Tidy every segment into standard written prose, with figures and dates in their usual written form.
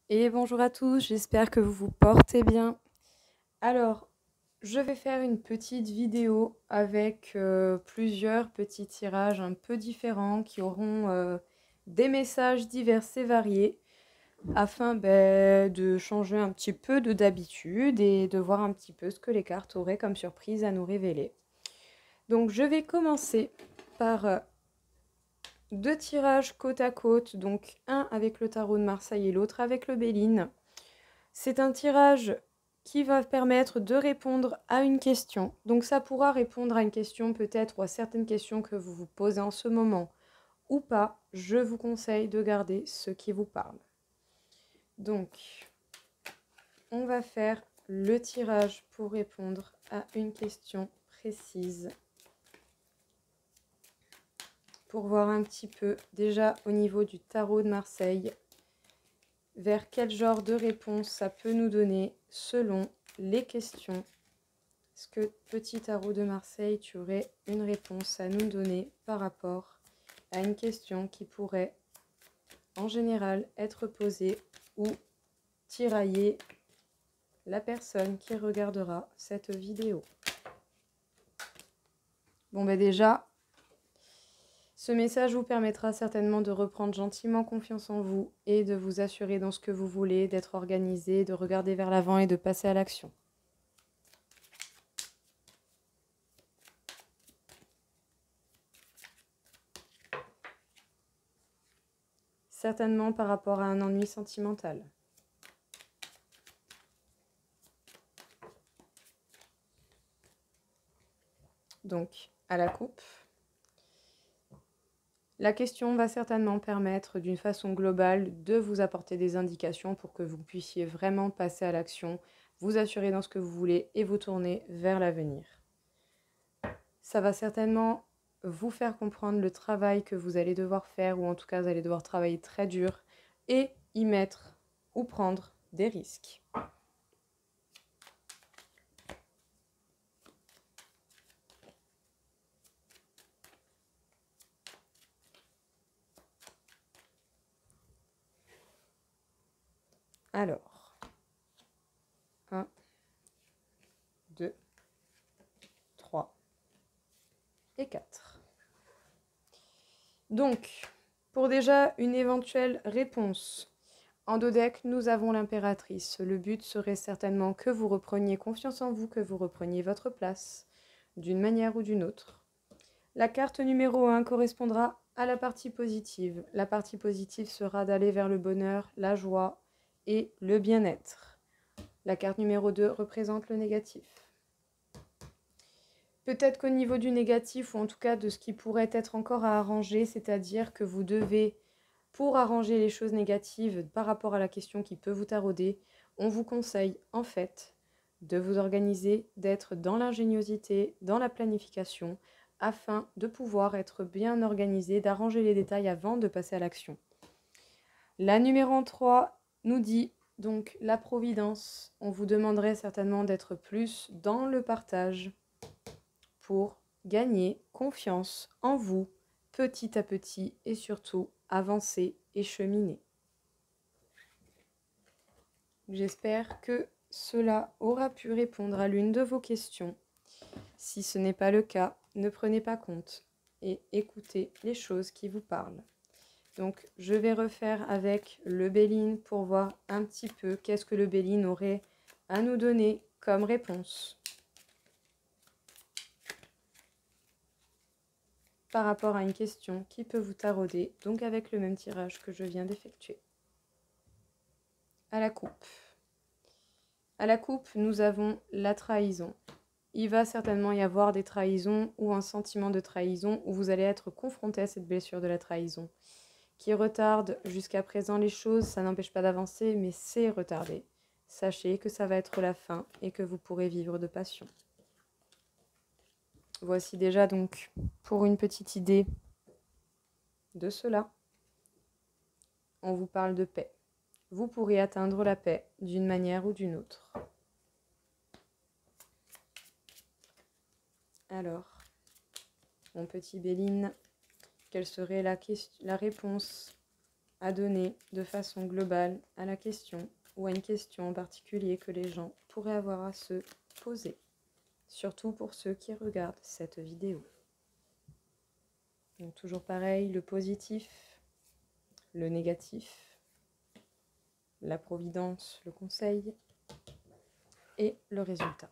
Et bonjour à tous, j'espère que vous vous portez bien. Alors, je vais faire une petite vidéo avec plusieurs petits tirages un peu différents qui auront des messages divers et variés afin de changer un petit peu de d'habitude et de voir un petit peu ce que les cartes auraient comme surprise à nous révéler. Donc, je vais commencer par deux tirages côte à côte, donc un avec le tarot de Marseille et l'autre avec le Béline. C'est un tirage qui va permettre de répondre à une question. Donc ça pourra répondre à une question peut-être ou à certaines questions que vous vous posez en ce moment ou pas. Je vous conseille de garder ce qui vous parle. Donc, on va faire le tirage pour répondre à une question précise. Pour voir un petit peu déjà au niveau du tarot de Marseille vers quel genre de réponse ça peut nous donner selon les questions. Est-ce que petit tarot de Marseille, tu aurais une réponse à nous donner par rapport à une question qui pourrait en général être posée ou tirailler la personne qui regardera cette vidéo? Bon déjà, ce message vous permettra certainement de reprendre gentiment confiance en vous et de vous assurer dans ce que vous voulez, d'être organisé, de regarder vers l'avant et de passer à l'action. Certainement par rapport à un ennui sentimental. Donc, à la coupe. La question va certainement permettre d'une façon globale de vous apporter des indications pour que vous puissiez vraiment passer à l'action, vous assurer dans ce que vous voulez et vous tourner vers l'avenir. Ça va certainement vous faire comprendre le travail que vous allez devoir faire, ou en tout cas vous allez devoir travailler très dur et y mettre ou prendre des risques. Alors, 1, 2, 3 et 4. Donc, pour déjà une éventuelle réponse, en dos deck, nous avons l'impératrice. Le but serait certainement que vous repreniez confiance en vous, que vous repreniez votre place, d'une manière ou d'une autre. La carte numéro 1 correspondra à la partie positive. La partie positive sera d'aller vers le bonheur, la joie et le bien-être. La carte numéro 2 représente le négatif. Peut-être qu'au niveau du négatif, ou en tout cas de ce qui pourrait être encore à arranger, c'est-à-dire que vous devez, pour arranger les choses négatives par rapport à la question qui peut vous tarauder, on vous conseille en fait de vous organiser, d'être dans l'ingéniosité, dans la planification, afin de pouvoir être bien organisé, d'arranger les détails avant de passer à l'action. La numéro 3 nous dit donc la providence. On vous demanderait certainement d'être plus dans le partage pour gagner confiance en vous petit à petit et surtout avancer et cheminer. J'espère que cela aura pu répondre à l'une de vos questions. Si ce n'est pas le cas, ne prenez pas compte et écoutez les choses qui vous parlent. Donc je vais refaire avec le Béline pour voir un petit peu qu'est-ce que le Béline aurait à nous donner comme réponse par rapport à une question qui peut vous tarauder, donc avec le même tirage que je viens d'effectuer. À la coupe. À la coupe, nous avons la trahison. Il va certainement y avoir des trahisons ou un sentiment de trahison où vous allez être confronté à cette blessure de la trahison qui retarde jusqu'à présent les choses. Ça n'empêche pas d'avancer, mais c'est retardé. Sachez que ça va être la fin et que vous pourrez vivre de passion. Voici déjà donc pour une petite idée de cela. On vous parle de paix. Vous pourrez atteindre la paix d'une manière ou d'une autre. Alors, mon petit Béline, quelle serait la réponse à donner de façon globale à la question ou à une question en particulier que les gens pourraient avoir à se poser, surtout pour ceux qui regardent cette vidéo. Donc toujours pareil, le positif, le négatif, la providence, le conseil et le résultat.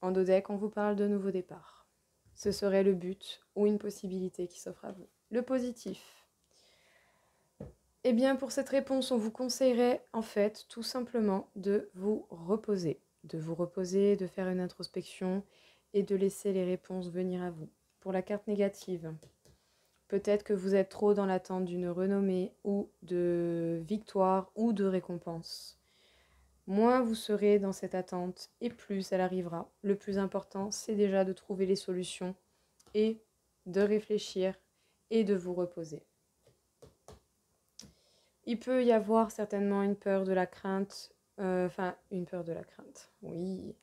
En dodeck, on vous parle de nouveau départ. Ce serait le but ou une possibilité qui s'offre à vous. Le positif. Eh bien, pour cette réponse, on vous conseillerait en fait tout simplement de vous reposer. De vous reposer, de faire une introspection et de laisser les réponses venir à vous. Pour la carte négative, peut-être que vous êtes trop dans l'attente d'une renommée ou de victoire ou de récompense. Moins vous serez dans cette attente et plus elle arrivera. Le plus important, c'est déjà de trouver les solutions et de réfléchir et de vous reposer. Il peut y avoir certainement une peur de la crainte, une peur de la crainte, oui.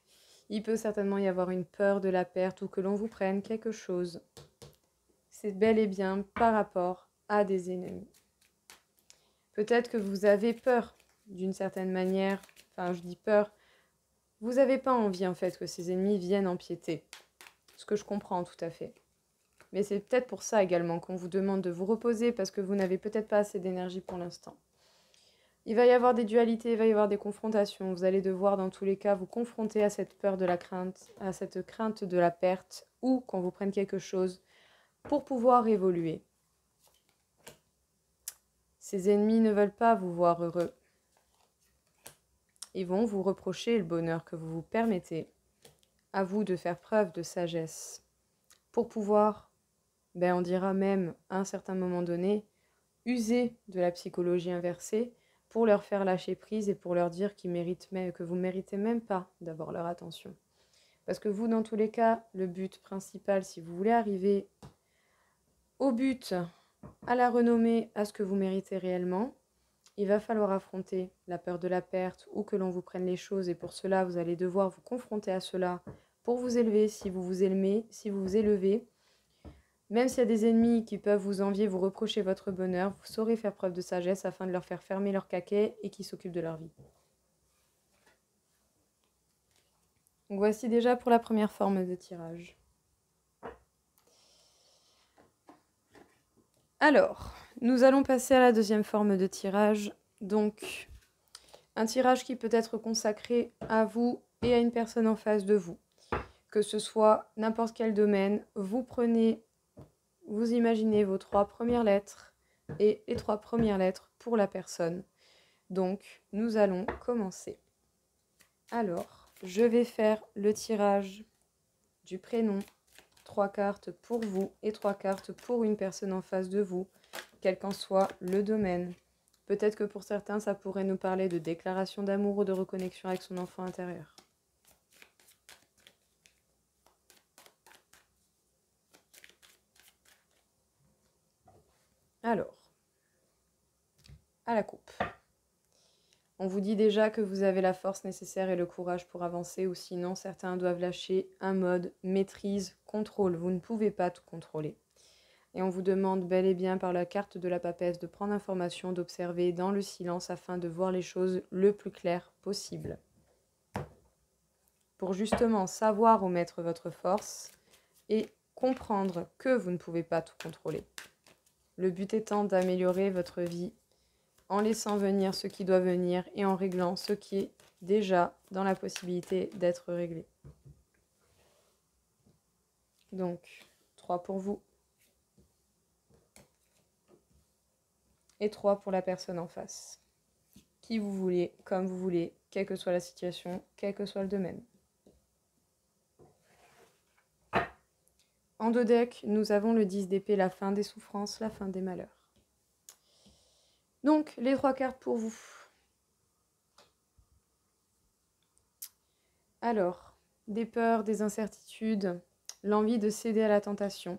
Il peut certainement y avoir une peur de la perte ou que l'on vous prenne quelque chose. C'est bel et bien par rapport à des ennemis. Peut-être que vous avez peur d'une certaine manière, je dis peur, vous n'avez pas envie en fait que ces ennemis viennent empiéter, ce que je comprends tout à fait. Mais c'est peut-être pour ça également qu'on vous demande de vous reposer parce que vous n'avez peut-être pas assez d'énergie pour l'instant. Il va y avoir des dualités, il va y avoir des confrontations. Vous allez devoir dans tous les cas vous confronter à cette peur de la crainte, à cette crainte de la perte ou qu'on vous prenne quelque chose pour pouvoir évoluer. Ces ennemis ne veulent pas vous voir heureux. Ils vont vous reprocher le bonheur que vous vous permettez. À vous de faire preuve de sagesse pour pouvoir, on dira même à un certain moment donné, user de la psychologie inversée pour leur faire lâcher prise et pour leur dire que vous ne méritez même pas d'avoir leur attention. Parce que vous, dans tous les cas, le but principal, si vous voulez arriver au but, à la renommée, à ce que vous méritez réellement, il va falloir affronter la peur de la perte ou que l'on vous prenne les choses. Et pour cela, vous allez devoir vous confronter à cela pour vous élever, si vous vous élevez. Même s'il y a des ennemis qui peuvent vous envier, vous reprocher votre bonheur, vous saurez faire preuve de sagesse afin de leur faire fermer leur caquet et qu'ils s'occupent de leur vie. Donc voici déjà pour la première forme de tirage. Alors, nous allons passer à la deuxième forme de tirage. Donc, un tirage qui peut être consacré à vous et à une personne en face de vous. Que ce soit n'importe quel domaine, vous imaginez vos 3 premières lettres et les 3 premières lettres pour la personne. Donc, nous allons commencer. Alors, je vais faire le tirage du prénom. 3 cartes pour vous et 3 cartes pour une personne en face de vous, quel qu'en soit le domaine. Peut-être que pour certains, ça pourrait nous parler de déclaration d'amour ou de reconnexion avec son enfant intérieur. Alors, à la coupe. On vous dit déjà que vous avez la force nécessaire et le courage pour avancer, ou sinon certains doivent lâcher un mode maîtrise, contrôle. Vous ne pouvez pas tout contrôler. Et on vous demande bel et bien par la carte de la papesse de prendre information, d'observer dans le silence afin de voir les choses le plus clair possible. Pour justement savoir où mettre votre force et comprendre que vous ne pouvez pas tout contrôler. Le but étant d'améliorer votre vie en laissant venir ce qui doit venir et en réglant ce qui est déjà dans la possibilité d'être réglé. Donc, 3 pour vous. Et 3 pour la personne en face. Qui vous voulez, comme vous voulez, quelle que soit la situation, quel que soit le domaine. En dodeck, nous avons le 10 d'épée, la fin des souffrances, la fin des malheurs. Donc, les 3 cartes pour vous. Alors, des peurs, des incertitudes, l'envie de céder à la tentation.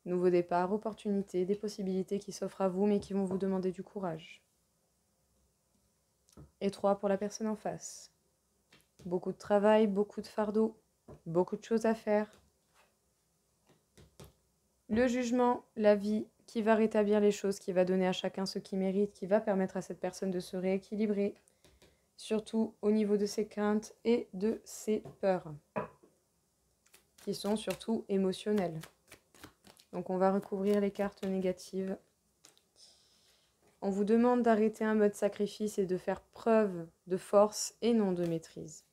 Nouveau départ, opportunités, des possibilités qui s'offrent à vous mais qui vont vous demander du courage. Et 3 pour la personne en face. Beaucoup de travail, beaucoup de fardeau, beaucoup de choses à faire. Le jugement, la vie qui va rétablir les choses, qui va donner à chacun ce qu'il mérite, qui va permettre à cette personne de se rééquilibrer, surtout au niveau de ses craintes et de ses peurs, qui sont surtout émotionnelles. Donc on va recouvrir les cartes négatives. On vous demande d'arrêter un mode sacrifice et de faire preuve de force et non de maîtrise.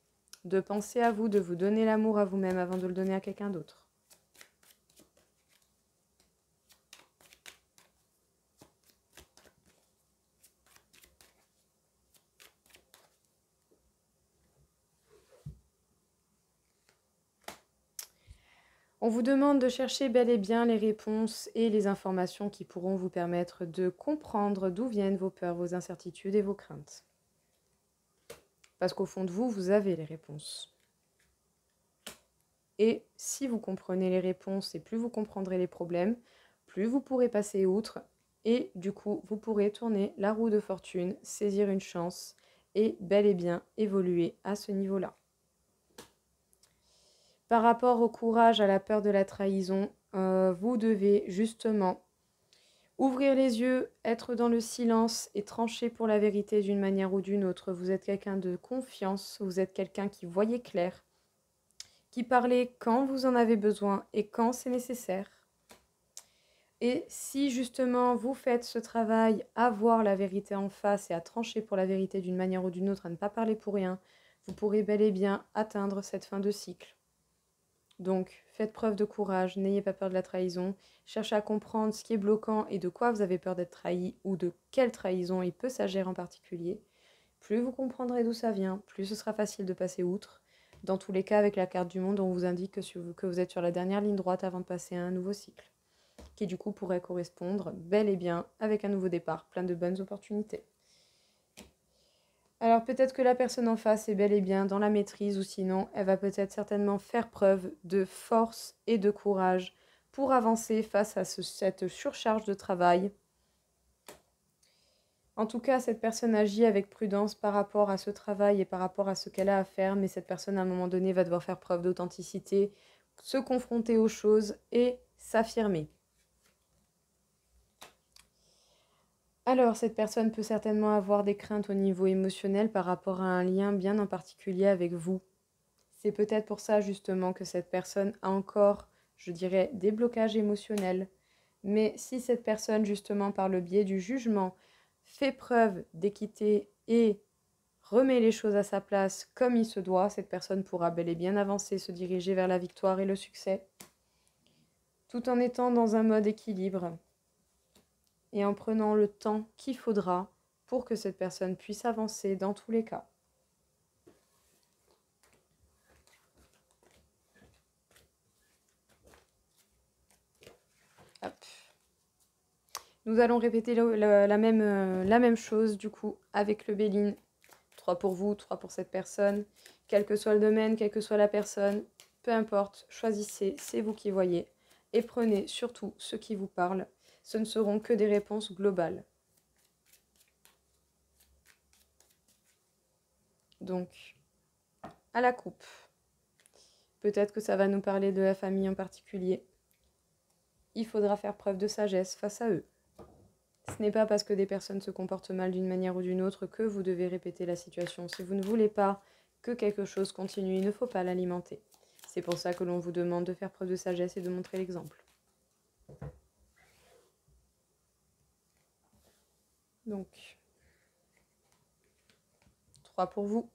De penser à vous, de vous donner l'amour à vous-même avant de le donner à quelqu'un d'autre. On vous demande de chercher bel et bien les réponses et les informations qui pourront vous permettre de comprendre d'où viennent vos peurs, vos incertitudes et vos craintes. Parce qu'au fond de vous, vous avez les réponses. Et si vous comprenez les réponses et plus vous comprendrez les problèmes, plus vous pourrez passer outre et du coup, vous pourrez tourner la roue de fortune, saisir une chance et bel et bien évoluer à ce niveau-là. Par rapport au courage, à la peur de la trahison, vous devez justement ouvrir les yeux, être dans le silence et trancher pour la vérité d'une manière ou d'une autre. Vous êtes quelqu'un de confiance, vous êtes quelqu'un qui voyait clair, qui parlait quand vous en avez besoin et quand c'est nécessaire. Et si justement vous faites ce travail à voir la vérité en face et à trancher pour la vérité d'une manière ou d'une autre, à ne pas parler pour rien, vous pourrez bel et bien atteindre cette fin de cycle. Donc, faites preuve de courage, n'ayez pas peur de la trahison, cherchez à comprendre ce qui est bloquant et de quoi vous avez peur d'être trahi ou de quelle trahison il peut s'agir en particulier. Plus vous comprendrez d'où ça vient, plus ce sera facile de passer outre. Dans tous les cas, avec la carte du monde, on vous indique que vous êtes sur la dernière ligne droite avant de passer à un nouveau cycle, qui du coup pourrait correspondre bel et bien avec un nouveau départ, plein de bonnes opportunités. Alors peut-être que la personne en face est bel et bien dans la maîtrise ou sinon elle va peut-être certainement faire preuve de force et de courage pour avancer face à cette surcharge de travail. En tout cas, cette personne agit avec prudence par rapport à ce travail et par rapport à ce qu'elle a à faire, mais cette personne à un moment donné va devoir faire preuve d'authenticité, se confronter aux choses et s'affirmer. Alors, cette personne peut certainement avoir des craintes au niveau émotionnel par rapport à un lien bien en particulier avec vous. C'est peut-être pour ça justement que cette personne a encore, je dirais, des blocages émotionnels. Mais si cette personne, justement, par le biais du jugement, fait preuve d'équité et remet les choses à sa place comme il se doit, cette personne pourra bel et bien avancer, se diriger vers la victoire et le succès, tout en étant dans un mode équilibre et en prenant le temps qu'il faudra pour que cette personne puisse avancer dans tous les cas. Hop. Nous allons répéter la même chose du coup avec le Béline. 3 pour vous, 3 pour cette personne. Quel que soit le domaine, quelle que soit la personne, peu importe, choisissez, c'est vous qui voyez. Et prenez surtout ce qui vous parle. Ce ne seront que des réponses globales. Donc, à la coupe. Peut-être que ça va nous parler de la famille en particulier. Il faudra faire preuve de sagesse face à eux. Ce n'est pas parce que des personnes se comportent mal d'une manière ou d'une autre que vous devez répéter la situation. Si vous ne voulez pas que quelque chose continue, il ne faut pas l'alimenter. C'est pour ça que l'on vous demande de faire preuve de sagesse et de montrer l'exemple. Donc, 3 pour vous.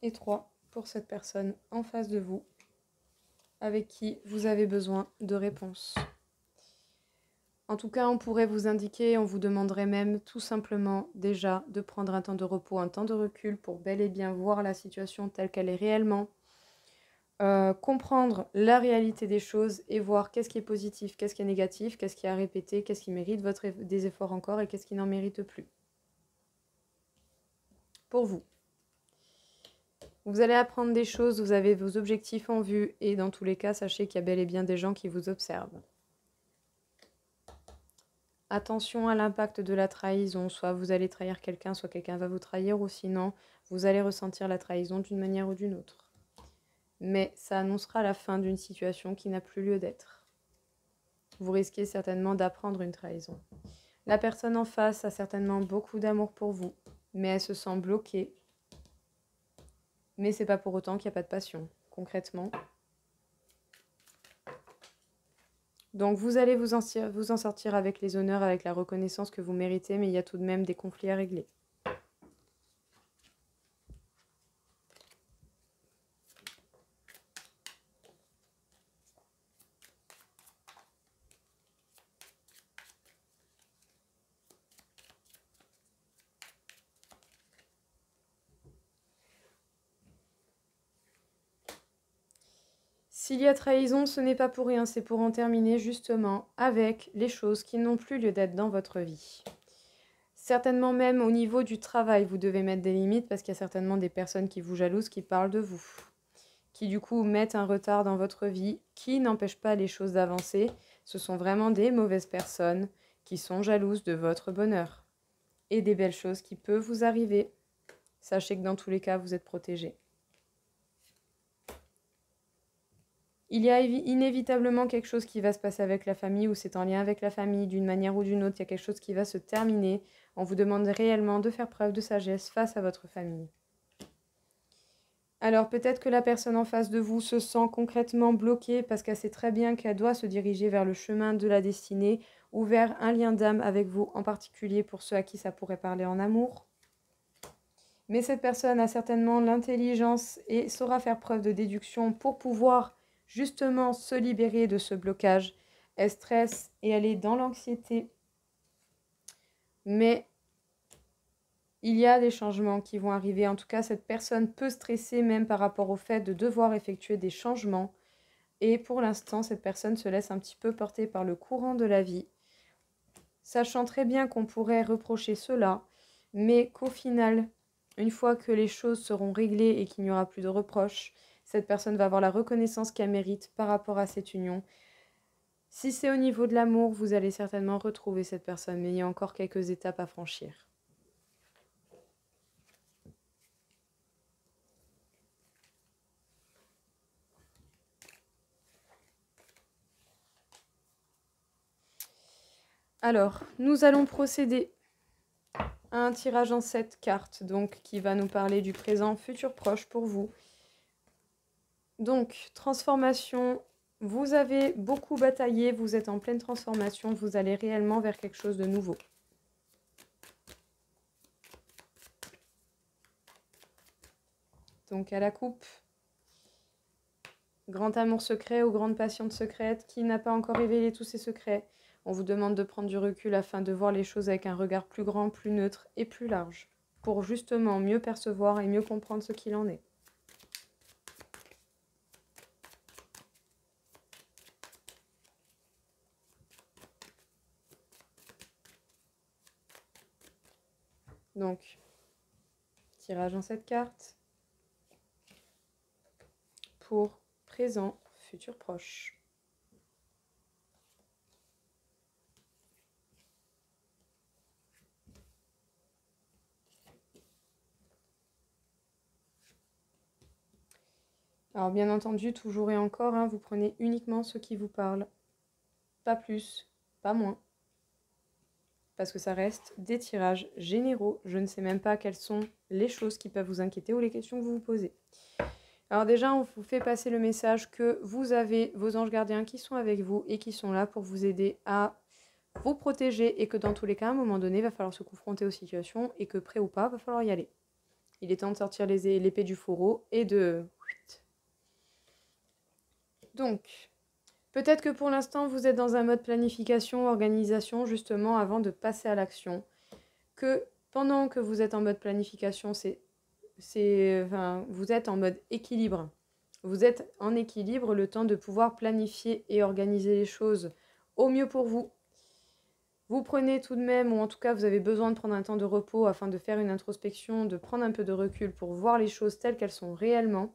Et 3 pour cette personne en face de vous, avec qui vous avez besoin de réponses. En tout cas, on pourrait vous indiquer, on vous demanderait même tout simplement déjà de prendre un temps de repos, un temps de recul pour bel et bien voir la situation telle qu'elle est réellement, comprendre la réalité des choses et voir qu'est-ce qui est positif, qu'est-ce qui est négatif, qu'est-ce qui est à répéter, qu'est-ce qui mérite des efforts encore et qu'est-ce qui n'en mérite plus. Pour vous. Vous allez apprendre des choses, vous avez vos objectifs en vue et dans tous les cas, sachez qu'il y a bel et bien des gens qui vous observent. Attention à l'impact de la trahison, soit vous allez trahir quelqu'un, soit quelqu'un va vous trahir ou sinon vous allez ressentir la trahison d'une manière ou d'une autre. mais ça annoncera la fin d'une situation qui n'a plus lieu d'être. Vous risquez certainement d'apprendre une trahison. La personne en face a certainement beaucoup d'amour pour vous, mais elle se sent bloquée. Mais c'est pas pour autant qu'il n'y a pas de passion, concrètement. Donc vous allez vous en sortir avec les honneurs, avec la reconnaissance que vous méritez, mais il y a tout de même des conflits à régler. S'il y a trahison, ce n'est pas pour rien, c'est pour en terminer justement avec les choses qui n'ont plus lieu d'être dans votre vie. Certainement même au niveau du travail, vous devez mettre des limites parce qu'il y a certainement des personnes qui vous jalousent, qui parlent de vous, qui du coup mettent un retard dans votre vie, qui n'empêchent pas les choses d'avancer. Ce sont vraiment des mauvaises personnes qui sont jalouses de votre bonheur et des belles choses qui peuvent vous arriver. Sachez que dans tous les cas, vous êtes protégés. Il y a inévitablement quelque chose qui va se passer avec la famille ou c'est en lien avec la famille d'une manière ou d'une autre. Il y a quelque chose qui va se terminer. On vous demande réellement de faire preuve de sagesse face à votre famille. Alors peut-être que la personne en face de vous se sent concrètement bloquée parce qu'elle sait très bien qu'elle doit se diriger vers le chemin de la destinée ou vers un lien d'âme avec vous, en particulier pour ceux à qui ça pourrait parler en amour. Mais cette personne a certainement l'intelligence et saura faire preuve de déduction pour pouvoir justement se libérer de ce blocage. Elle stresse et elle est dans l'anxiété. Mais il y a des changements qui vont arriver. En tout cas, cette personne peut stresser même par rapport au fait de devoir effectuer des changements. Et pour l'instant, cette personne se laisse un petit peu porter par le courant de la vie, sachant très bien qu'on pourrait reprocher cela, mais qu'au final, une fois que les choses seront réglées et qu'il n'y aura plus de reproches, cette personne va avoir la reconnaissance qu'elle mérite par rapport à cette union. Si c'est au niveau de l'amour, vous allez certainement retrouver cette personne, mais il y a encore quelques étapes à franchir. Alors, nous allons procéder à un tirage en 7 cartes, donc qui va nous parler du présent, futur proche pour vous. Donc, transformation, vous avez beaucoup bataillé, vous êtes en pleine transformation, vous allez réellement vers quelque chose de nouveau. Donc, à la coupe, grand amour secret ou grande passion secrète, qui n'a pas encore révélé tous ses secrets. On vous demande de prendre du recul afin de voir les choses avec un regard plus grand, plus neutre et plus large, pour justement mieux percevoir et mieux comprendre ce qu'il en est. Donc, tirage en 7 cartes pour présent, futur proche. Alors bien entendu, toujours et encore, hein, vous prenez uniquement ce qui vous parle. Pas plus, pas moins. Parce que ça reste des tirages généraux. Je ne sais même pas quelles sont les choses qui peuvent vous inquiéter ou les questions que vous vous posez. Alors déjà, on vous fait passer le message que vous avez vos anges gardiens qui sont avec vous et qui sont là pour vous aider à vous protéger et que dans tous les cas, à un moment donné, il va falloir se confronter aux situations et que prêt ou pas, il va falloir y aller. Il est temps de sortir l'épée du fourreau et de... Donc, peut-être que pour l'instant, vous êtes dans un mode planification, organisation, justement, avant de passer à l'action. Que pendant que vous êtes en mode planification, vous êtes en mode équilibre. Vous êtes en équilibre, le temps de pouvoir planifier et organiser les choses au mieux pour vous. Vous prenez tout de même, ou en tout cas vous avez besoin de prendre un temps de repos afin de faire une introspection, de prendre un peu de recul pour voir les choses telles qu'elles sont réellement,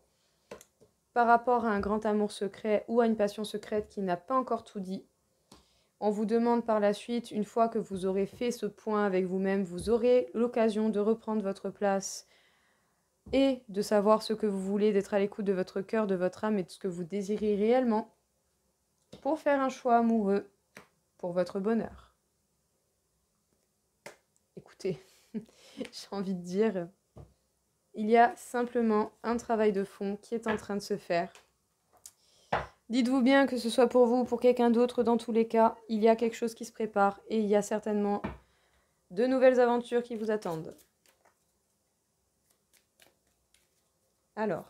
par rapport à un grand amour secret ou à une passion secrète qui n'a pas encore tout dit. On vous demande par la suite, une fois que vous aurez fait ce point avec vous-même, vous aurez l'occasion de reprendre votre place et de savoir ce que vous voulez, d'être à l'écoute de votre cœur, de votre âme et de ce que vous désirez réellement pour faire un choix amoureux pour votre bonheur. Écoutez, j'ai envie de dire, il y a simplement un travail de fond qui est en train de se faire. Dites-vous bien que ce soit pour vous ou pour quelqu'un d'autre, dans tous les cas, il y a quelque chose qui se prépare et il y a certainement de nouvelles aventures qui vous attendent. Alors,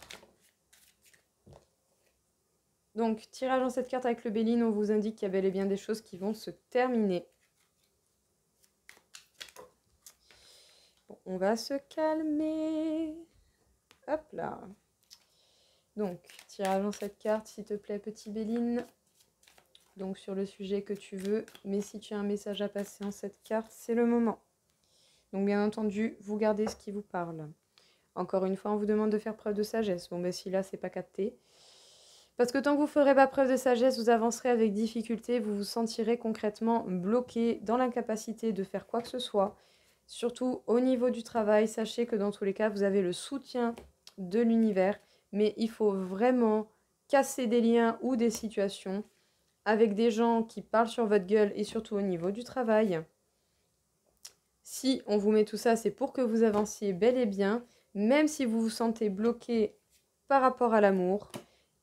donc, tirage dans cette carte avec le Béline, on vous indique qu'il y a bel et bien des choses qui vont se terminer. Bon, on va se calmer. Hop là. Donc, tirage dans cette carte, s'il te plaît, petit Béline. Donc, sur le sujet que tu veux. Mais si tu as un message à passer en cette carte, c'est le moment. Donc, bien entendu, vous gardez ce qui vous parle. Encore une fois, on vous demande de faire preuve de sagesse. Bon, ben si là, c'est pas capté. Parce que tant que vous ne ferez pas preuve de sagesse, vous avancerez avec difficulté, vous vous sentirez concrètement bloqué dans l'incapacité de faire quoi que ce soit. Surtout au niveau du travail, sachez que dans tous les cas, vous avez le soutien de l'univers, mais il faut vraiment casser des liens ou des situations avec des gens qui parlent sur votre gueule et surtout au niveau du travail. Si on vous met tout ça, c'est pour que vous avanciez bel et bien, même si vous vous sentez bloqué par rapport à l'amour.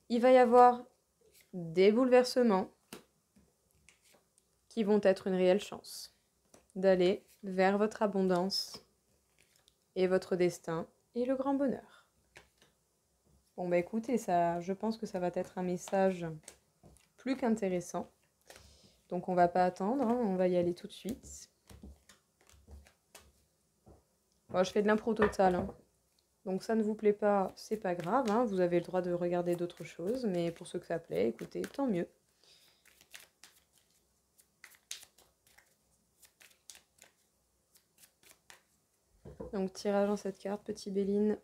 Il va y avoir des bouleversements qui vont être une réelle chance d'aller vers votre abondance et votre destin et le grand bonheur. Bon bah écoutez, ça, je pense que ça va être un message plus qu'intéressant. Donc on va pas attendre, hein, on va y aller tout de suite. Bon, je fais de l'impro totale, hein. Donc ça ne vous plaît pas, c'est pas grave, hein, vous avez le droit de regarder d'autres choses, mais pour ceux que ça plaît, écoutez, tant mieux. Donc tirage dans cette carte, petit Béline.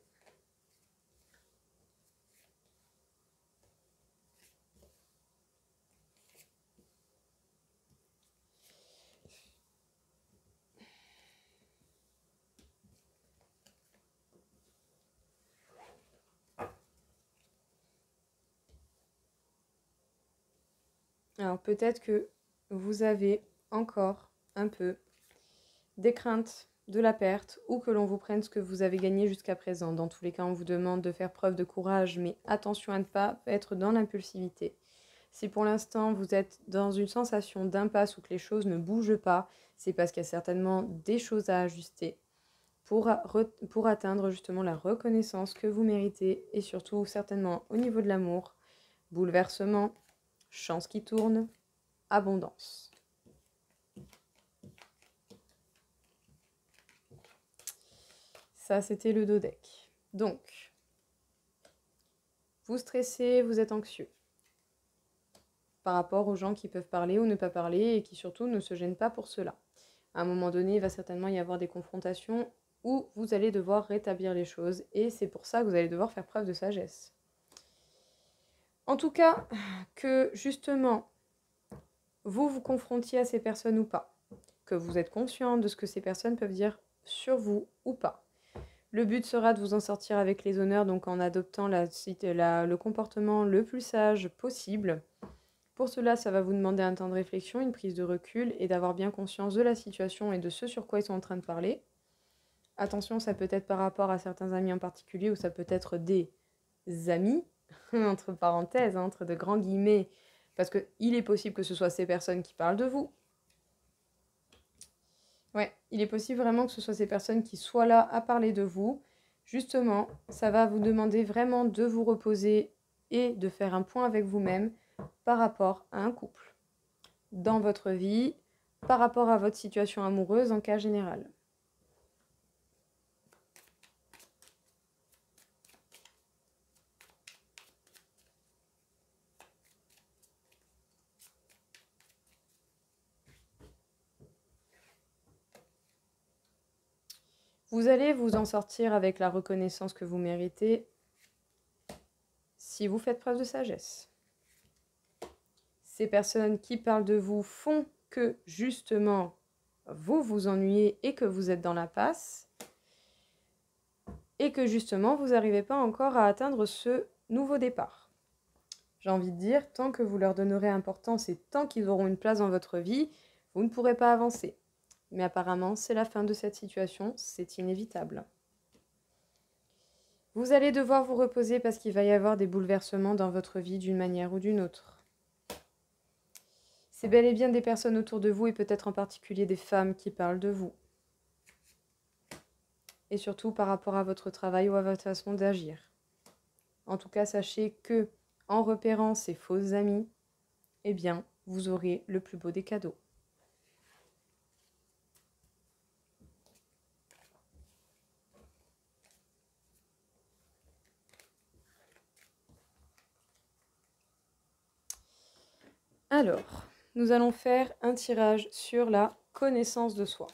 Alors peut-être que vous avez encore un peu des craintes de la perte ou que l'on vous prenne ce que vous avez gagné jusqu'à présent. Dans tous les cas, on vous demande de faire preuve de courage, mais attention à ne pas être dans l'impulsivité. Si pour l'instant vous êtes dans une sensation d'impasse ou que les choses ne bougent pas, c'est parce qu'il y a certainement des choses à ajuster pour atteindre justement la reconnaissance que vous méritez et surtout certainement au niveau de l'amour, bouleversement, chance qui tourne, abondance. Ça, c'était le dos deck. Donc, vous stressez, vous êtes anxieux par rapport aux gens qui peuvent parler ou ne pas parler et qui surtout ne se gênent pas pour cela. À un moment donné, il va certainement y avoir des confrontations où vous allez devoir rétablir les choses et c'est pour ça que vous allez devoir faire preuve de sagesse. En tout cas, que justement, vous vous confrontiez à ces personnes ou pas, que vous êtes conscient de ce que ces personnes peuvent dire sur vous ou pas. Le but sera de vous en sortir avec les honneurs, donc en adoptant le comportement le plus sage possible. Pour cela, ça va vous demander un temps de réflexion, une prise de recul et d'avoir bien conscience de la situation et de ce sur quoi ils sont en train de parler. Attention, ça peut être par rapport à certains amis en particulier ou ça peut être des amis, entre parenthèses, entre de grands guillemets, parce qu'il est possible que ce soit ces personnes qui parlent de vous. Ouais, il est possible vraiment que ce soit ces personnes qui soient là à parler de vous. Justement, ça va vous demander vraiment de vous reposer et de faire un point avec vous-même par rapport à un couple, dans votre vie, par rapport à votre situation amoureuse en cas général. Vous allez vous en sortir avec la reconnaissance que vous méritez si vous faites preuve de sagesse. Ces personnes qui parlent de vous font que, justement, vous vous ennuyez et que vous êtes dans l'impasse. et que justement vous n'arrivez pas encore à atteindre ce nouveau départ. J'ai envie de dire, tant que vous leur donnerez importance et tant qu'ils auront une place dans votre vie, vous ne pourrez pas avancer. Mais apparemment, c'est la fin de cette situation, c'est inévitable. Vous allez devoir vous reposer parce qu'il va y avoir des bouleversements dans votre vie d'une manière ou d'une autre. C'est bel et bien des personnes autour de vous et peut-être en particulier des femmes qui parlent de vous. Et surtout par rapport à votre travail ou à votre façon d'agir. En tout cas, sachez que en repérant ces fausses amies, eh bien, vous aurez le plus beau des cadeaux. Alors, nous allons faire un tirage sur la connaissance de soi.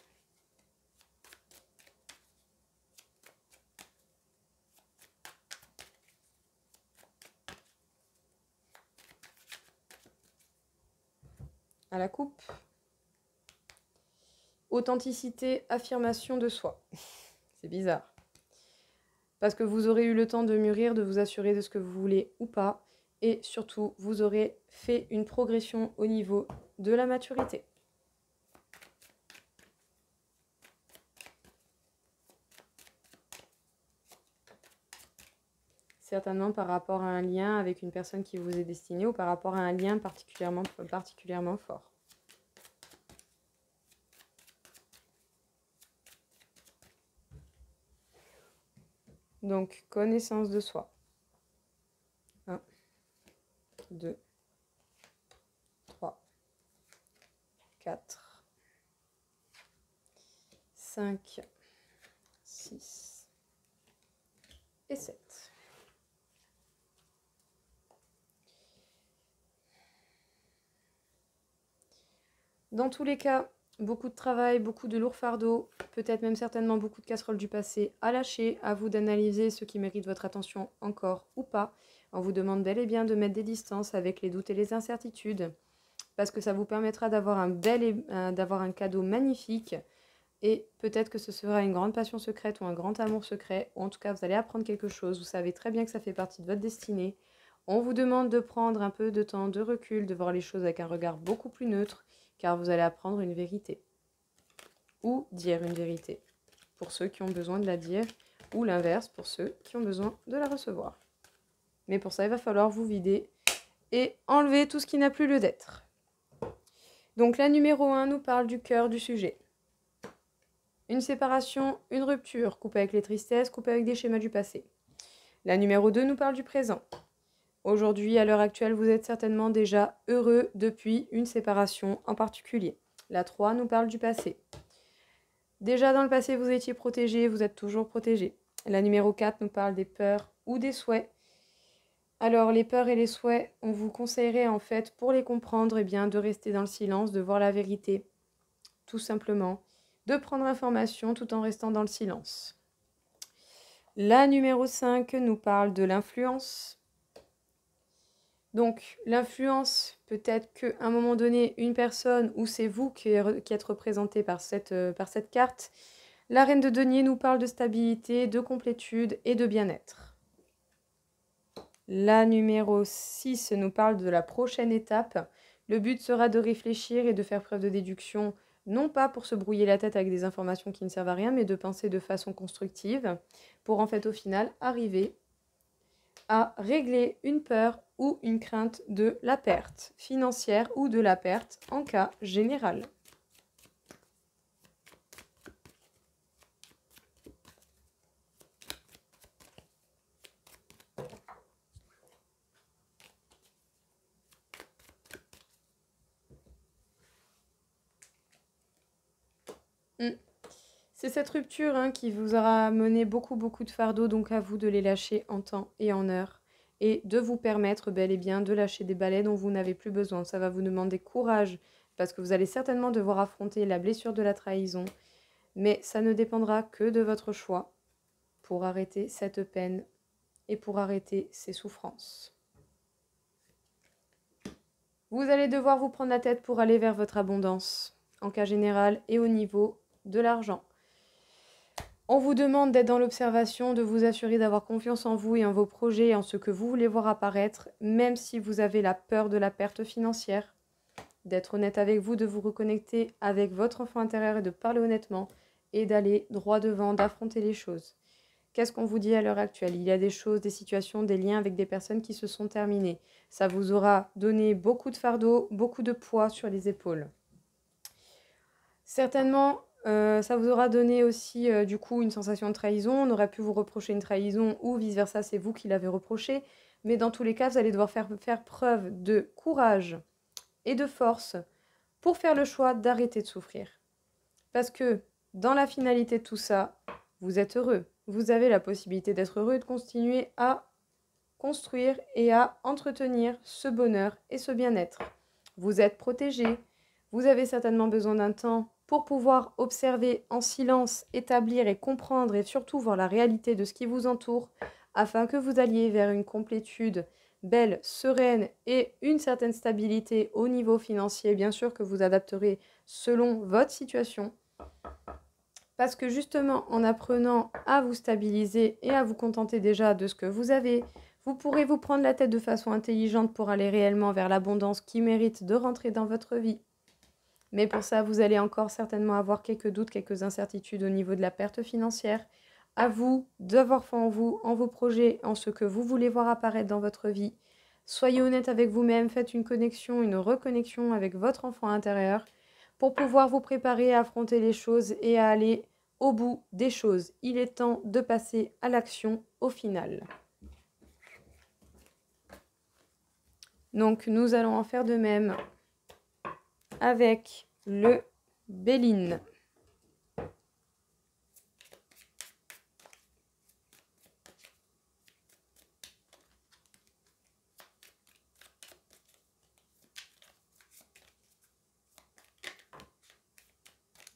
À la coupe. Authenticité, affirmation de soi. C'est bizarre. Parce que vous aurez eu le temps de mûrir, de vous assurer de ce que vous voulez ou pas. Et surtout, vous aurez fait une progression au niveau de la maturité. Certainement par rapport à un lien avec une personne qui vous est destinée ou par rapport à un lien particulièrement fort. Donc, connaissance de soi. 1, 2, 3, 4, 5, 6 et 7. Dans tous les cas, beaucoup de travail, beaucoup de lourds fardeaux, peut-être même certainement beaucoup de casseroles du passé à lâcher. À vous d'analyser ce qui mérite votre attention encore ou pas. On vous demande bel et bien de mettre des distances avec les doutes et les incertitudes parce que ça vous permettra d'avoir un cadeau magnifique et peut-être que ce sera une grande passion secrète ou un grand amour secret, ou en tout cas vous allez apprendre quelque chose, vous savez très bien que ça fait partie de votre destinée. On vous demande de prendre un peu de temps de recul, de voir les choses avec un regard beaucoup plus neutre, car vous allez apprendre une vérité. Ou dire une vérité, pour ceux qui ont besoin de la dire, ou l'inverse, pour ceux qui ont besoin de la recevoir. Mais pour ça, il va falloir vous vider et enlever tout ce qui n'a plus lieu d'être. Donc la numéro 1 nous parle du cœur du sujet. Une séparation, une rupture, coupe avec les tristesses, coupe avec des schémas du passé. La numéro 2 nous parle du présent. Aujourd'hui, à l'heure actuelle, vous êtes certainement déjà heureux depuis une séparation en particulier. La 3 nous parle du passé. Déjà dans le passé, vous étiez protégé, vous êtes toujours protégé. La numéro 4 nous parle des peurs ou des souhaits. Alors, les peurs et les souhaits, on vous conseillerait en fait, pour les comprendre, eh bien, de rester dans le silence, de voir la vérité, tout simplement, de prendre information tout en restant dans le silence. La numéro 5 nous parle de l'influence. Donc, l'influence, peut-être qu'à un moment donné, une personne, ou c'est vous qui êtes représenté par cette carte. La reine de denier nous parle de stabilité, de complétude et de bien-être. La numéro 6 nous parle de la prochaine étape. Le but sera de réfléchir et de faire preuve de déduction, non pas pour se brouiller la tête avec des informations qui ne servent à rien, mais de penser de façon constructive, pour en fait au final arriver à régler une peur ou une crainte de la perte financière ou de la perte en cas général. C'est cette rupture qui vous aura mené beaucoup de fardeaux, donc à vous de les lâcher en temps et en heure et de vous permettre bel et bien de lâcher des balais dont vous n'avez plus besoin. Ça va vous demander courage parce que vous allez certainement devoir affronter la blessure de la trahison, mais ça ne dépendra que de votre choix pour arrêter cette peine et pour arrêter ces souffrances. Vous allez devoir vous prendre la tête pour aller vers votre abondance, en cas général et au niveau de l'argent. On vous demande d'être dans l'observation, de vous assurer d'avoir confiance en vous et en vos projets et en ce que vous voulez voir apparaître, même si vous avez la peur de la perte financière. D'être honnête avec vous, de vous reconnecter avec votre enfant intérieur et de parler honnêtement et d'aller droit devant, d'affronter les choses. Qu'est-ce qu'on vous dit à l'heure actuelle? Il y a des choses, des situations, des liens avec des personnes qui se sont terminés. Ça vous aura donné beaucoup de fardeau, beaucoup de poids sur les épaules. Certainement, ça vous aura donné aussi du coup une sensation de trahison. On aurait pu vous reprocher une trahison ou vice-versa, c'est vous qui l'avez reproché. Mais dans tous les cas, vous allez devoir faire preuve de courage et de force pour faire le choix d'arrêter de souffrir. Parce que dans la finalité de tout ça, vous êtes heureux. Vous avez la possibilité d'être heureux et de continuer à construire et à entretenir ce bonheur et ce bien-être. Vous êtes protégé. Vous avez certainement besoin d'un temps pour pouvoir observer en silence, établir et comprendre et surtout voir la réalité de ce qui vous entoure afin que vous alliez vers une complétude belle, sereine et une certaine stabilité au niveau financier. Bien sûr que vous adapterez selon votre situation. Parce que justement, en apprenant à vous stabiliser et à vous contenter déjà de ce que vous avez, vous pourrez vous prendre la tête de façon intelligente pour aller réellement vers l'abondance qui mérite de rentrer dans votre vie. Mais pour ça, vous allez encore certainement avoir quelques doutes, quelques incertitudes au niveau de la perte financière. À vous d'avoir foi en vous, en vos projets, en ce que vous voulez voir apparaître dans votre vie. Soyez honnête avec vous-même, faites une connexion, une reconnexion avec votre enfant intérieur pour pouvoir vous préparer à affronter les choses et à aller au bout des choses. Il est temps de passer à l'action au final. Donc nous allons en faire de même avec le Béline.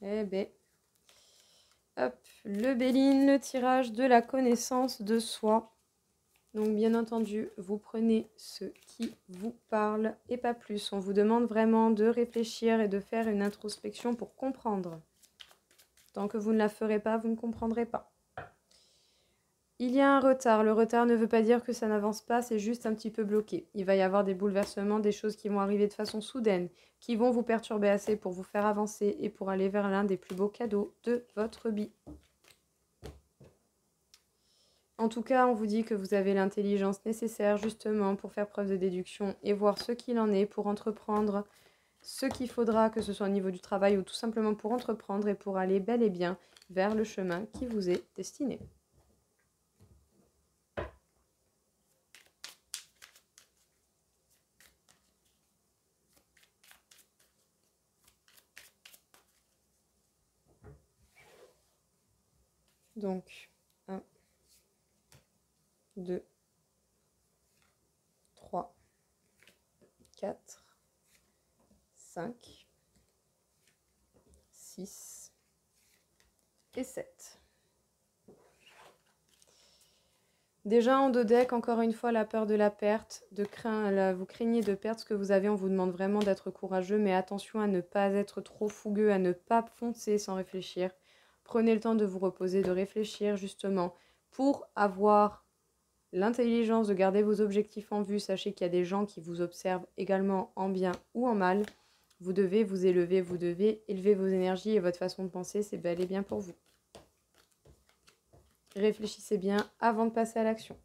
Eh bien, hop, le Béline, le tirage de la connaissance de soi. Donc bien entendu, vous prenez ce qui vous parle et pas plus. On vous demande vraiment de réfléchir et de faire une introspection pour comprendre. Tant que vous ne la ferez pas, vous ne comprendrez pas. Il y a un retard. Le retard ne veut pas dire que ça n'avance pas, c'est juste un petit peu bloqué. Il va y avoir des bouleversements, des choses qui vont arriver de façon soudaine, qui vont vous perturber assez pour vous faire avancer et pour aller vers l'un des plus beaux cadeaux de votre vie. En tout cas, on vous dit que vous avez l'intelligence nécessaire justement pour faire preuve de déduction et voir ce qu'il en est pour entreprendre ce qu'il faudra, que ce soit au niveau du travail ou tout simplement pour entreprendre et pour aller bel et bien vers le chemin qui vous est destiné. Donc, 1, 2, 3, 4, 5, 6 et 7. Déjà en dos deck, encore une fois, la peur de la perte, vous craignez de perdre ce que vous avez. On vous demande vraiment d'être courageux, mais attention à ne pas être trop fougueux, à ne pas foncer sans réfléchir. Prenez le temps de vous reposer, de réfléchir justement pour avoir l'intelligence de garder vos objectifs en vue. Sachez qu'il y a des gens qui vous observent également en bien ou en mal. Vous devez vous élever, vous devez élever vos énergies et votre façon de penser, c'est bel et bien pour vous. Réfléchissez bien avant de passer à l'action.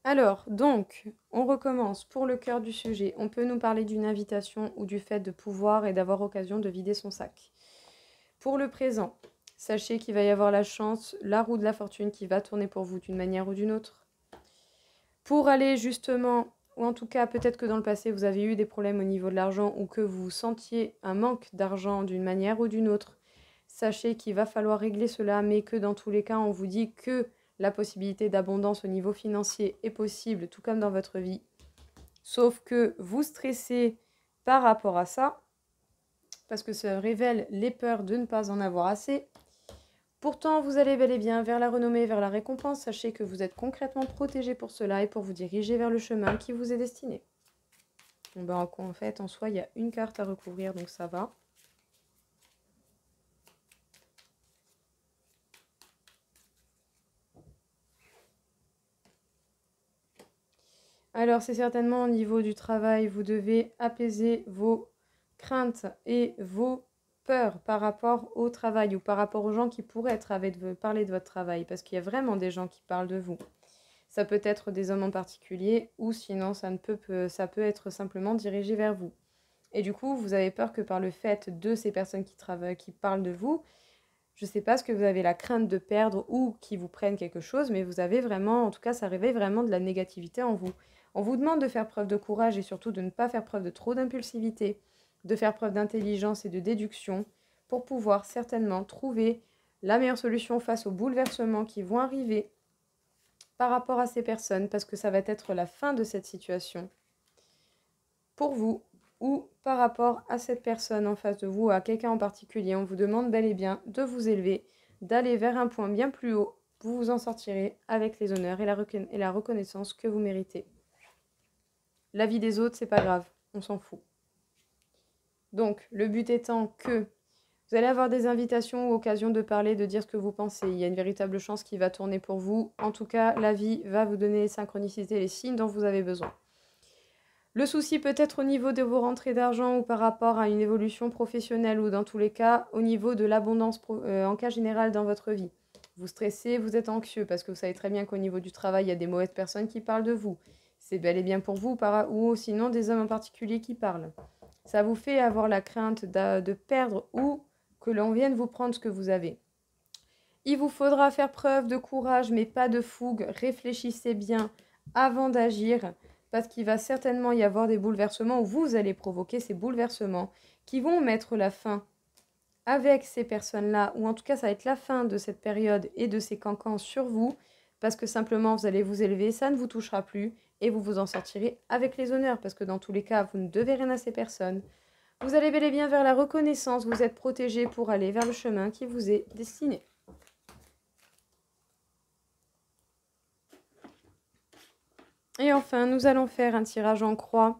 Alors, donc, on recommence pour le cœur du sujet. On peut nous parler d'une invitation ou du fait de pouvoir et d'avoir occasion de vider son sac. Pour le présent, sachez qu'il va y avoir la chance, la roue de la fortune qui va tourner pour vous d'une manière ou d'une autre. Pour aller justement, ou en tout cas peut-être que dans le passé vous avez eu des problèmes au niveau de l'argent ou que vous sentiez un manque d'argent d'une manière ou d'une autre, sachez qu'il va falloir régler cela, mais que dans tous les cas on vous dit que la possibilité d'abondance au niveau financier est possible, tout comme dans votre vie. Sauf que vous stressez par rapport à ça, parce que ça révèle les peurs de ne pas en avoir assez. Pourtant, vous allez bel et bien vers la renommée, vers la récompense. Sachez que vous êtes concrètement protégé pour cela et pour vous diriger vers le chemin qui vous est destiné. Bon, ben, en fait, en soi, il y a une carte à recouvrir, donc ça va. Alors, c'est certainement au niveau du travail, vous devez apaiser vos craintes et vos peurs par rapport au travail ou par rapport aux gens qui pourraient parler de votre travail, parce qu'il y a vraiment des gens qui parlent de vous. Ça peut être des hommes en particulier ou sinon ça peut être simplement dirigé vers vous. Et du coup, vous avez peur que par le fait de ces personnes qui parlent de vous, je ne sais pas ce que vous avez la crainte de perdre ou qu'ils vous prennent quelque chose, mais vous avez vraiment, en tout cas, ça réveille vraiment de la négativité en vous. On vous demande de faire preuve de courage et surtout de ne pas faire preuve de trop d'impulsivité, de faire preuve d'intelligence et de déduction pour pouvoir certainement trouver la meilleure solution face aux bouleversements qui vont arriver par rapport à ces personnes, parce que ça va être la fin de cette situation pour vous ou par rapport à cette personne en face de vous, à quelqu'un en particulier. On vous demande bel et bien de vous élever, d'aller vers un point bien plus haut. Vous vous en sortirez avec les honneurs et la reconnaissance que vous méritez. La vie des autres, c'est pas grave, on s'en fout. Donc, le but étant que vous allez avoir des invitations ou occasions de parler, de dire ce que vous pensez. Il y a une véritable chance qui va tourner pour vous. En tout cas, la vie va vous donner les synchronicités, les signes dont vous avez besoin. Le souci peut être au niveau de vos rentrées d'argent ou par rapport à une évolution professionnelle ou dans tous les cas au niveau de l'abondance en cas général dans votre vie. Vous stressez, vous êtes anxieux parce que vous savez très bien qu'au niveau du travail, il y a des mauvaises personnes qui parlent de vous. C'est bel et bien pour vous ou sinon des hommes en particulier qui parlent. Ça vous fait avoir la crainte de perdre ou que l'on vienne vous prendre ce que vous avez. Il vous faudra faire preuve de courage mais pas de fougue. Réfléchissez bien avant d'agir parce qu'il va certainement y avoir des bouleversements où vous allez provoquer ces bouleversements qui vont mettre la fin avec ces personnes-là, ou en tout cas ça va être la fin de cette période et de ces cancans sur vous, parce que simplement vous allez vous élever, ça ne vous touchera plus, et vous vous en sortirez avec les honneurs, parce que dans tous les cas, vous ne devez rien à ces personnes. Vous allez bel et bien vers la reconnaissance, vous êtes protégé pour aller vers le chemin qui vous est destiné. Et enfin, nous allons faire un tirage en croix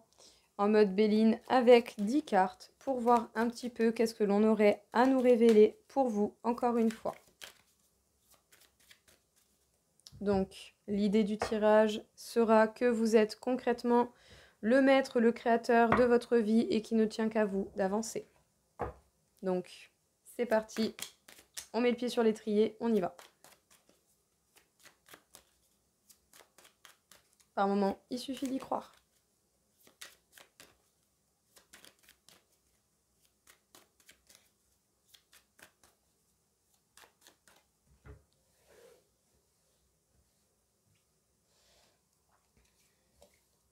en mode Béline avec 10 cartes pour voir un petit peu qu'est-ce que l'on aurait à nous révéler pour vous, encore une fois. Donc, l'idée du tirage sera que vous êtes concrètement le maître, le créateur de votre vie et qui ne tient qu'à vous d'avancer. Donc, c'est parti. On met le pied sur l'étrier, on y va. Par moment, il suffit d'y croire.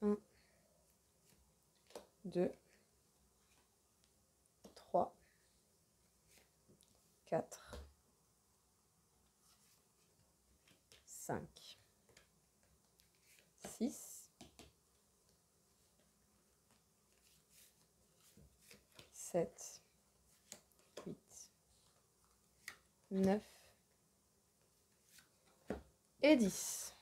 Un, 2, 3, 4, 5, 6, 7, 8, 9 et 10.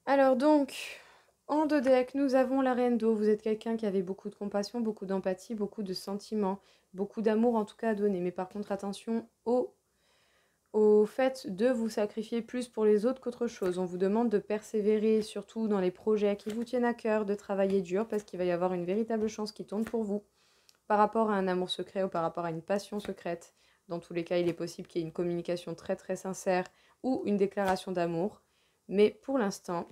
Alors donc, en deux decks, nous avons la Reine d'eau. Vous êtes quelqu'un qui avait beaucoup de compassion, beaucoup d'empathie, beaucoup de sentiments, beaucoup d'amour en tout cas à donner. Mais par contre, attention au fait de vous sacrifier plus pour les autres qu'autre chose. On vous demande de persévérer, surtout dans les projets qui vous tiennent à cœur, de travailler dur parce qu'il va y avoir une véritable chance qui tourne pour vous par rapport à un amour secret ou par rapport à une passion secrète. Dans tous les cas, il est possible qu'il y ait une communication très très sincère ou une déclaration d'amour. Mais pour l'instant,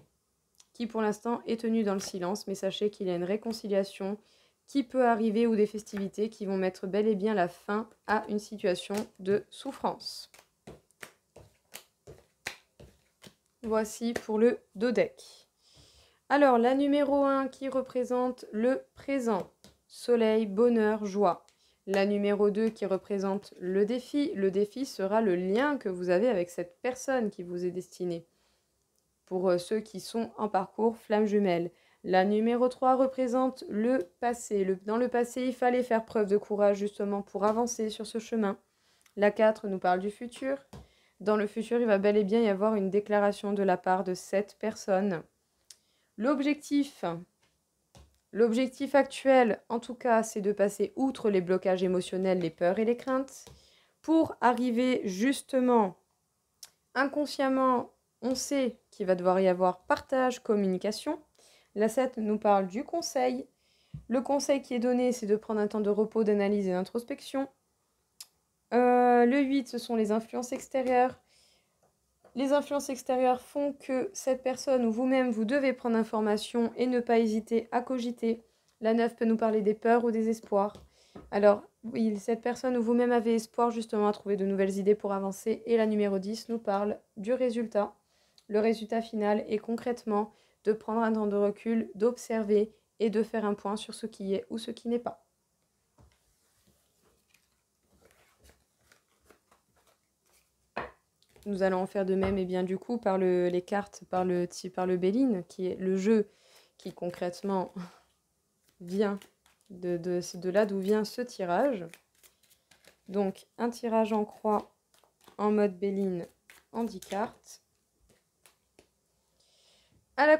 est tenue dans le silence, mais sachez qu'il y a une réconciliation qui peut arriver ou des festivités qui vont mettre bel et bien la fin à une situation de souffrance. Voici pour le deck. Alors, la numéro 1 qui représente le présent, soleil, bonheur, joie. La numéro 2 qui représente le défi sera le lien que vous avez avec cette personne qui vous est destinée. Pour ceux qui sont en parcours flamme jumelle. La numéro 3 représente le passé. Dans le passé, il fallait faire preuve de courage justement pour avancer sur ce chemin. La 4 nous parle du futur. Dans le futur, il va bel et bien y avoir une déclaration de la part de cette personne. L'objectif L'objectif actuel, en tout cas, c'est de passer outre les blocages émotionnels, les peurs et les craintes, pour arriver justement inconsciemment, on sait qu'il va devoir y avoir partage, communication. La 7 nous parle du conseil. Le conseil qui est donné, c'est de prendre un temps de repos, d'analyse et d'introspection. Le 8, ce sont les influences extérieures. Les influences extérieures font que cette personne ou vous-même, vous devez prendre information et ne pas hésiter à cogiter. La 9 peut nous parler des peurs ou des espoirs. Alors, oui, cette personne ou vous-même avez espoir justement à trouver de nouvelles idées pour avancer. Et la numéro 10 nous parle du résultat. Le résultat final est concrètement de prendre un temps de recul, d'observer et de faire un point sur ce qui est ou ce qui n'est pas. Nous allons en faire de même et bien du coup par les cartes, par le Béline, qui est le jeu qui concrètement vient de là d'où vient ce tirage. Donc un tirage en croix en mode Béline en 10 cartes. À la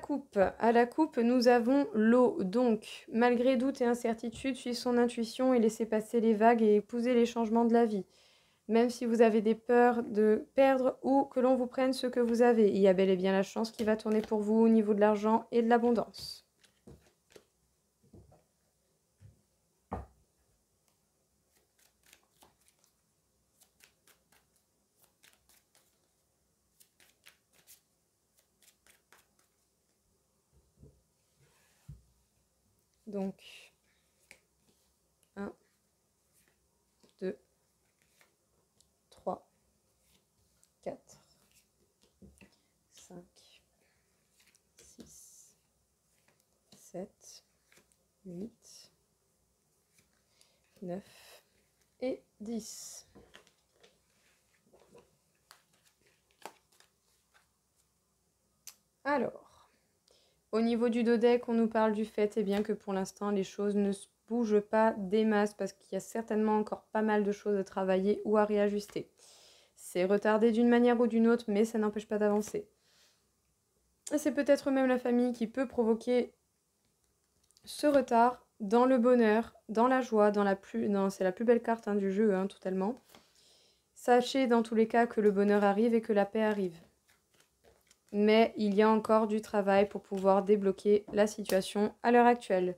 coupe, nous avons l'eau. Donc, malgré doute et incertitude, suivre son intuition et laisser passer les vagues et épouser les changements de la vie. Même si vous avez des peurs de perdre ou que l'on vous prenne ce que vous avez, il y a bel et bien la chance qui va tourner pour vous au niveau de l'argent et de l'abondance. Donc, 1, 2, 3, 4, 5, 6, 7, 8, 9 et 10. Alors, au niveau du dodeck, on nous parle du fait bien, que pour l'instant, les choses ne se bougent pas des masses parce qu'il y a certainement encore pas mal de choses à travailler ou à réajuster. C'est retardé d'une manière ou d'une autre, mais ça n'empêche pas d'avancer. C'est peut-être même la famille qui peut provoquer ce retard dans le bonheur, dans la joie, c'est la plus belle carte du jeu, totalement. Sachez dans tous les cas que le bonheur arrive et que la paix arrive. Mais il y a encore du travail pour pouvoir débloquer la situation à l'heure actuelle.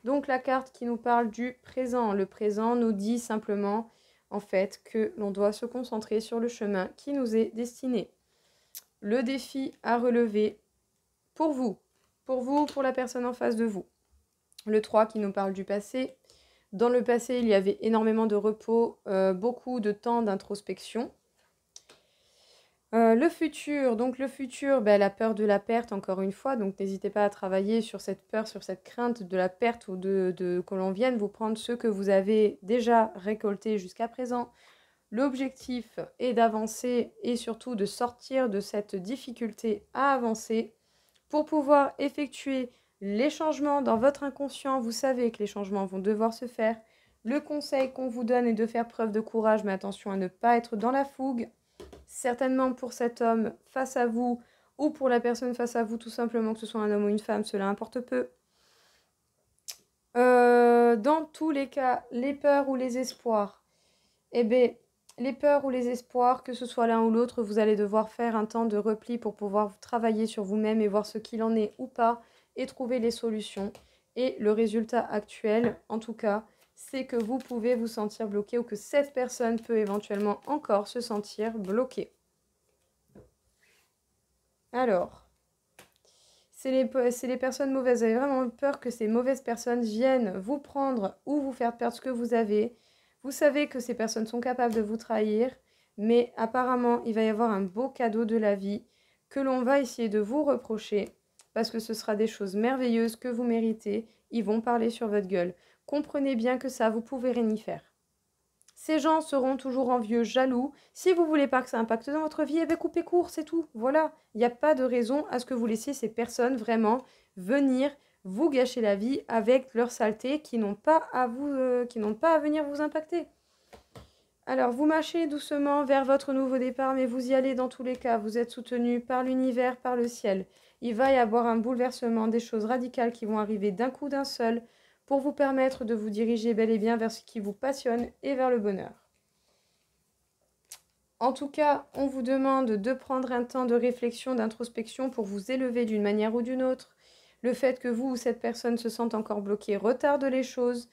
Donc la carte qui nous parle du présent. Le présent nous dit simplement en fait que l'on doit se concentrer sur le chemin qui nous est destiné. Le défi à relever pour vous, pour la personne en face de vous. Le 3 qui nous parle du passé. Dans le passé, il y avait énormément de repos, beaucoup de temps d'introspection. Le futur, la peur de la perte, encore une fois, donc n'hésitez pas à travailler sur cette peur, sur cette crainte de la perte ou que l'on vienne vous prendre ce que vous avez déjà récolté jusqu'à présent. L'objectif est d'avancer et surtout de sortir de cette difficulté à avancer pour pouvoir effectuer les changements dans votre inconscient. Vous savez que les changements vont devoir se faire. Le conseil qu'on vous donne est de faire preuve de courage, mais attention à ne pas être dans la fougue. Certainement pour cet homme face à vous ou pour la personne face à vous, tout simplement, que ce soit un homme ou une femme, cela importe peu. Dans tous les cas, les peurs ou les espoirs, les peurs ou les espoirs, que ce soit l'un ou l'autre, vous allez devoir faire un temps de repli pour pouvoir travailler sur vous-même et voir ce qu'il en est ou pas et trouver les solutions. Et le résultat actuel, en tout cas, c'est que vous pouvez vous sentir bloqué ou que cette personne peut éventuellement encore se sentir bloquée. Alors, c'est les personnes mauvaises. Vous avez vraiment peur que ces mauvaises personnes viennent vous prendre ou vous faire perdre ce que vous avez. Vous savez que ces personnes sont capables de vous trahir, mais apparemment, il va y avoir un beau cadeau de la vie que l'on va essayer de vous reprocher parce que ce sera des choses merveilleuses que vous méritez. Ils vont parler sur votre gueule. Comprenez bien que ça, vous pouvez rien y faire. Ces gens seront toujours envieux, jaloux. Si vous voulez pas que ça impacte dans votre vie, coupez court, c'est tout. Voilà, il n'y a pas de raison à ce que vous laissiez ces personnes vraiment venir vous gâcher la vie avec leur saleté qui n'ont pas à venir vous impacter. Alors, vous marchez doucement vers votre nouveau départ, mais vous y allez dans tous les cas. Vous êtes soutenu par l'univers, par le ciel. Il va y avoir un bouleversement, des choses radicales qui vont arriver d'un coup d'un seul pour vous permettre de vous diriger bel et bien vers ce qui vous passionne et vers le bonheur. En tout cas, on vous demande de prendre un temps de réflexion, d'introspection pour vous élever d'une manière ou d'une autre. Le fait que vous ou cette personne se sente encore bloquée retarde les choses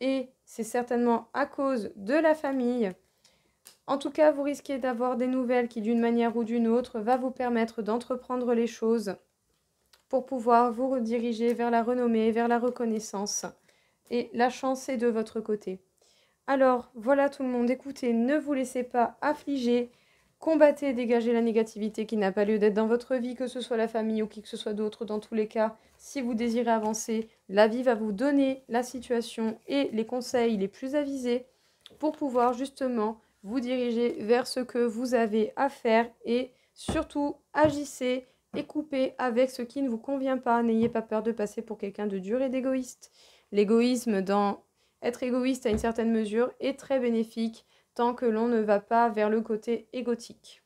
et c'est certainement à cause de la famille. En tout cas, vous risquez d'avoir des nouvelles qui, d'une manière ou d'une autre, va vous permettre d'entreprendre les choses pour pouvoir vous rediriger vers la renommée, vers la reconnaissance. Et la chance est de votre côté. Alors, voilà tout le monde, écoutez, ne vous laissez pas affliger, combattez, dégagez la négativité qui n'a pas lieu d'être dans votre vie, que ce soit la famille ou qui que ce soit d'autre, dans tous les cas, si vous désirez avancer, la vie va vous donner la situation et les conseils les plus avisés pour pouvoir justement vous diriger vers ce que vous avez à faire et surtout agissez et coupez avec ce qui ne vous convient pas. N'ayez pas peur de passer pour quelqu'un de dur et d'égoïste. L'égoïsme être égoïste à une certaine mesure est très bénéfique tant que l'on ne va pas vers le côté égotique.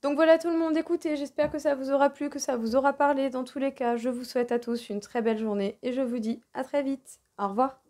Donc voilà tout le monde, écoutez, j'espère que ça vous aura plu, que ça vous aura parlé. Dans tous les cas, je vous souhaite à tous une très belle journée et je vous dis à très vite. Au revoir.